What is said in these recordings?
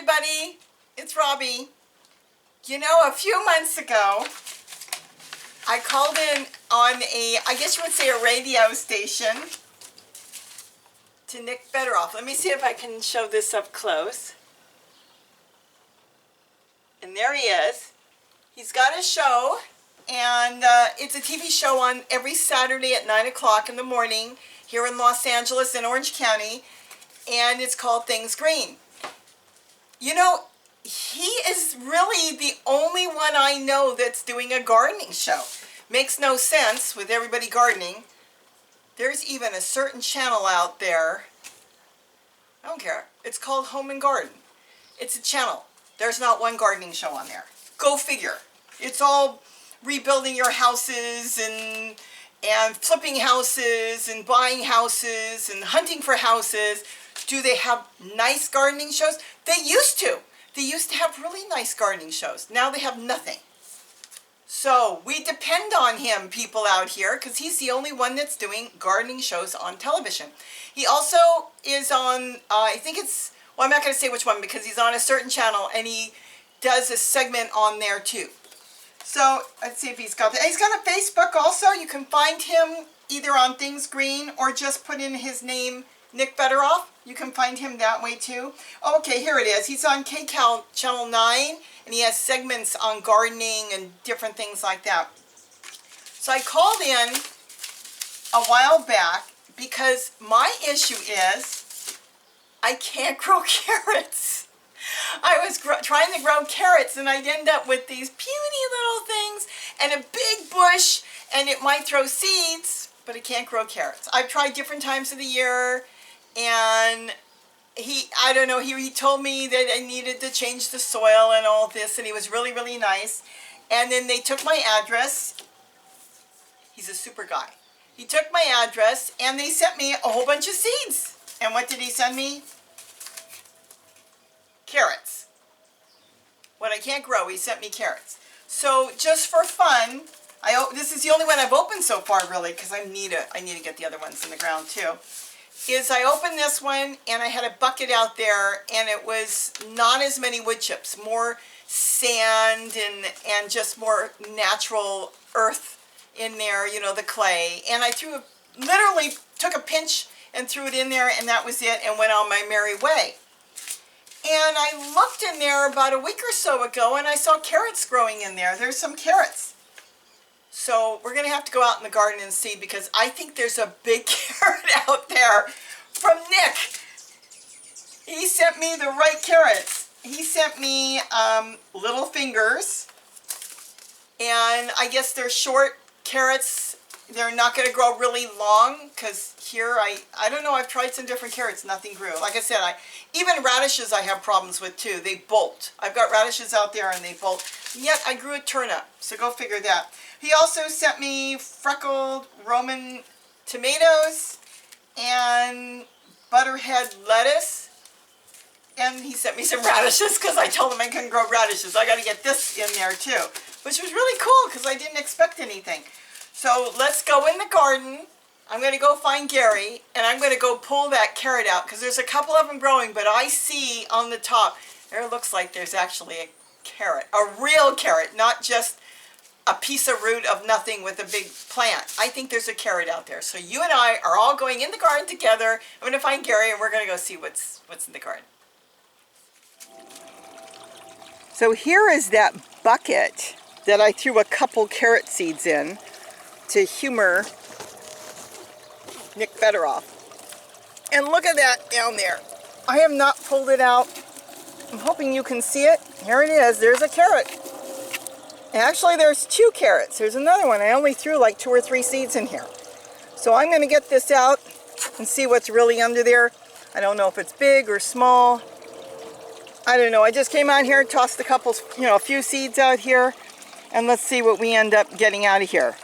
everybody, it's Robbie. You know, a few months ago, I called in on I guess you would say a radio station to Nick Federoff. Let me see if I can show this up close. And there he is. He's got a show, and it's a TV show on every Saturday at 9 o'clock in the morning here in Los Angeles in Orange County, and it's called Things Green. You know, he is really the only one I know that's doing a gardening show. Makes no sense with everybody gardening. There's even a certain channel out there. I don't care. It's called Home and Garden. It's a channel. There's not one gardening show on there. Go figure. It's all rebuilding your houses and flipping houses and buying houses and hunting for houses. Do they have nice gardening shows? They used to. They used to have really nice gardening shows. Now they have nothing. So we depend on him, people out here, because he's the only one that's doing gardening shows on television. He also is on, I think it's, well, I'm not going to say which one because he's on a certain channel, and he does a segment on there too. So let's see if he's got that. He's got a Facebook also. You can find him either on Things Green or just put in his name, Nick Federoff. You can find him that way too. Oh, okay, here it is. He's on KCAL Channel 9, and he has segments on gardening and different things like that. So I called in a while back because my issue is I can't grow carrots. I was trying to grow carrots, and I'd end up with these puny little things and a big bush, and it might throw seeds, but it can't grow carrots. I've tried different times of the year, and I don't know, he told me that I needed to change the soil and all this, and he was really, really nice. And then they took my address. He's a super guy. He took my address, and they sent me a whole bunch of seeds. And what did he send me? Carrots. What I can't grow, he sent me carrots. So just for fun, this is the only one I've opened so far, really, because I need to get the other ones in the ground too. Is I opened this one, and I had a bucket out there, and it was not as many wood chips, more sand and just more natural earth in there, you know, the clay. And I literally took a pinch and threw it in there, and that was it, and went on my merry way. And I looked in there about a week or so ago, and I saw carrots growing in there. There's some carrots. So we're going to have to go out in the garden and see, because I think there's a big carrot out there from Nick. He sent me the right carrots. He sent me little fingers, and I guess they're short carrots. They're not going to grow really long, because here, I don't know, I've tried some different carrots, nothing grew. Like I said, even radishes I have problems with too. They bolt. I've got radishes out there and they bolt. And yet I grew a turnip, so go figure that. He also sent me freckled Roman tomatoes and butterhead lettuce. And he sent me some radishes because I told him I couldn't grow radishes. I got to get this in there too, which was really cool because I didn't expect anything. So let's go in the garden. I'm going to go find Gary, and I'm going to go pull that carrot out because there's a couple of them growing, but I see on the top, there looks like there's actually a carrot, a real carrot, not just a piece of root of nothing with a big plant. I think there's a carrot out there. So you and I are all going in the garden together. I'm going to find Gary, and we're going to go see what's in the garden. So here is that bucket that I threw a couple carrot seeds in to humor Nick Federoff. And look at that down there. I have not pulled it out. I'm hoping you can see it. Here it is. There's a carrot. And actually, there's two carrots. There's another one. I only threw like 2 or 3 seeds in here. So I'm going to get this out and see what's really under there. I don't know if it's big or small. I don't know. I just came out here and tossed a few seeds out here. And let's see what we end up getting out of here.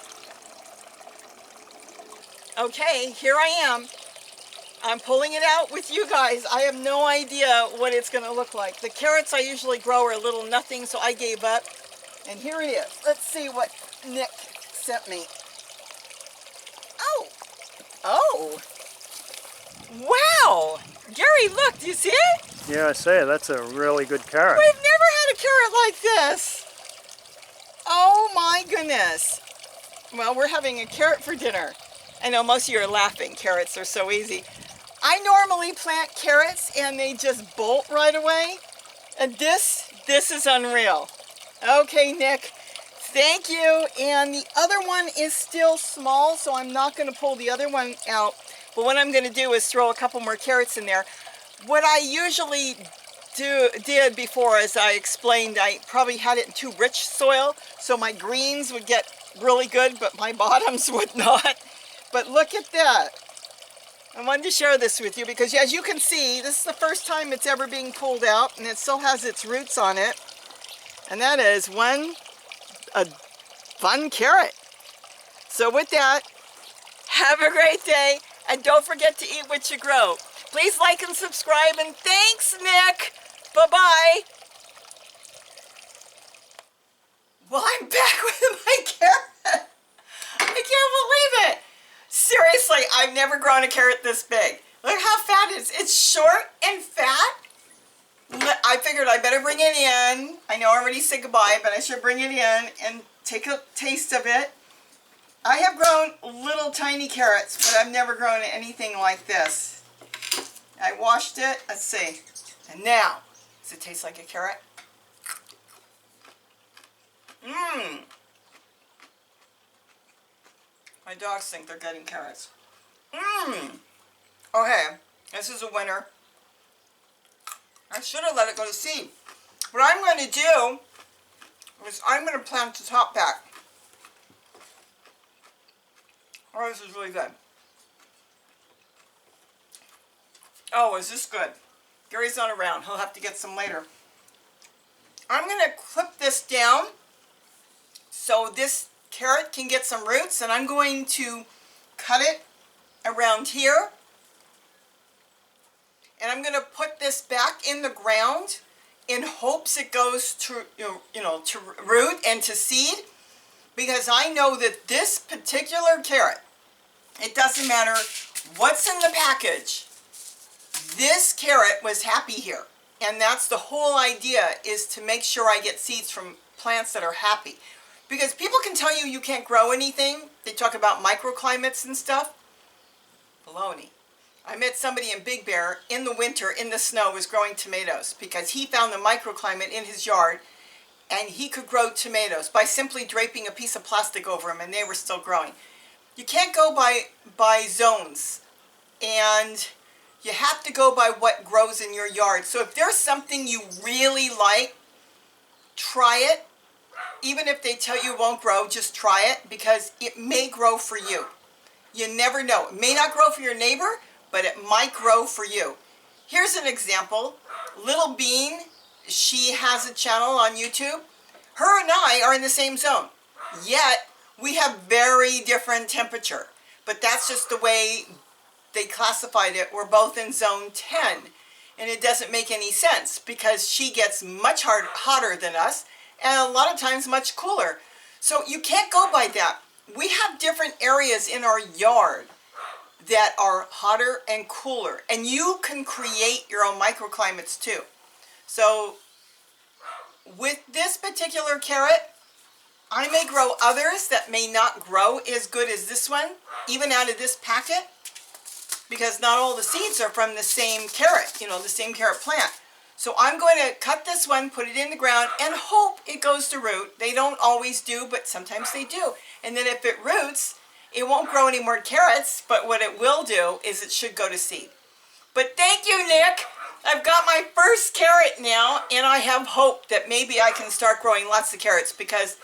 Okay, here I am. I'm pulling it out with you guys. I have no idea what it's going to look like. The carrots I usually grow are a little nothing, so I gave up. And here it is. Let's see what Nick sent me. Oh! Wow! Gary, look, do you see it? Yeah, I say, that's a really good carrot. We've never had a carrot like this. Oh my goodness. Well, we're having a carrot for dinner. I know most of you are laughing. Carrots are so easy. I normally plant carrots and they just bolt right away. And this is unreal. Okay, Nick, thank you. And the other one is still small, so I'm not going to pull the other one out. But what I'm going to do is throw a couple more carrots in there. What I usually did before, as I explained, I probably had it in too rich soil, so my greens would get really good, but my bottoms would not. But look at that. I wanted to share this with you because, as you can see, this is the first time it's ever being pulled out, and it still has its roots on it. And that is a fun carrot. So with that, have a great day, and don't forget to eat what you grow. Please like and subscribe, and thanks, Nick. Bye-bye. Well, I'm back with my carrot. I can't believe it. Seriously, I've never grown a carrot this big. Look how fat it is. It's short and fat. I figured I better bring it in. I know I already said goodbye, but I should bring it in and take a taste of it. I have grown little tiny carrots, but I've never grown anything like this. I washed it. Let's see. And now, does it taste like a carrot? Mmm. My dogs think they're getting carrots. Mmm. Okay, this is a winner. I should have let it go to seed. What I'm going to do is I'm going to plant the top back. Oh, this is really good. Oh, is this good? Gary's not around. He'll have to get some later. I'm going to clip this down so this carrot can get some roots, and I'm going to cut it around here. And I'm going to put this back in the ground in hopes it goes to, to root and to seed, because I know that this particular carrot, it doesn't matter what's in the package, this carrot was happy here. And that's the whole idea, is to make sure I get seeds from plants that are happy. Because people can tell you you can't grow anything. They talk about microclimates and stuff. Baloney. I met somebody in Big Bear in the winter, in the snow, was growing tomatoes because he found the microclimate in his yard, and he could grow tomatoes by simply draping a piece of plastic over them, and they were still growing. You can't go by zones, and you have to go by what grows in your yard. So if there's something you really like, try it. Even if they tell you it won't grow, just try it, because it may grow for you. You never know. It may not grow for your neighbor, but it might grow for you. Here's an example. Little Bean, she has a channel on YouTube. Her and I are in the same zone, yet we have very different temperature. But that's just the way they classified it. We're both in zone 10, and it doesn't make any sense because she gets much hotter than us, and a lot of times much cooler. So you can't go by that. We have different areas in our yard that are hotter and cooler, and you can create your own microclimates too. So with this particular carrot, I may grow others that may not grow as good as this one, even out of this packet, because not all the seeds are from the same carrot, the same carrot plant. So I'm going to cut this one, put it in the ground, and hope it goes to root. They don't always do, but sometimes they do. And then if it roots, it won't grow any more carrots, but what it will do is it should go to seed. But thank you, Nick. I've got my first carrot now, and I have hope that maybe I can start growing lots of carrots, because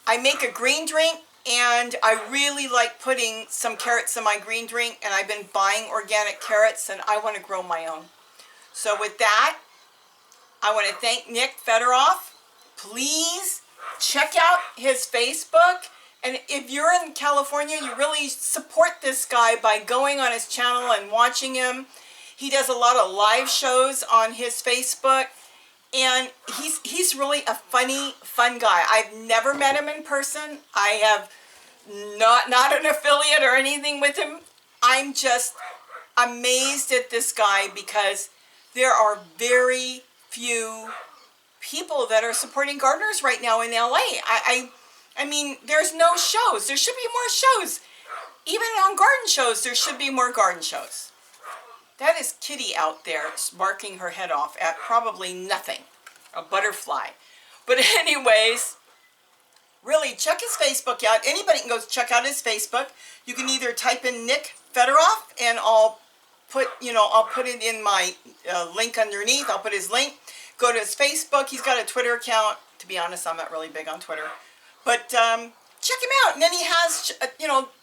I make a green drink, and I really like putting some carrots in my green drink, and I've been buying organic carrots, and I want to grow my own. So with that, I want to thank Nick Fedoroff. Please check out his Facebook. And if you're in California, you really support this guy by going on his channel and watching him. He does a lot of live shows on his Facebook. And he's really a fun guy. I've never met him in person. I have not an affiliate or anything with him. I'm just amazed at this guy, because there are very few people that are supporting gardeners right now in LA. I mean, there's no shows. There should be more shows. Even on garden shows, there should be more garden shows. That is Kitty out there barking her head off at probably nothing. A butterfly. But anyways, really, check his Facebook out. Anybody can go check out his Facebook. You can either type in Nick Fedoroff, and I'll put it in my link underneath. I'll put his link. Go to his Facebook. He's got a Twitter account. To be honest, I'm not really big on Twitter. But check him out. And then he has,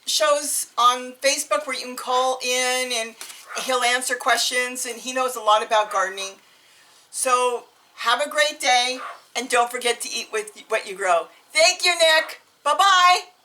shows on Facebook where you can call in and he'll answer questions. And he knows a lot about gardening. So have a great day. And don't forget to eat with what you grow. Thank you, Nick. Bye-bye.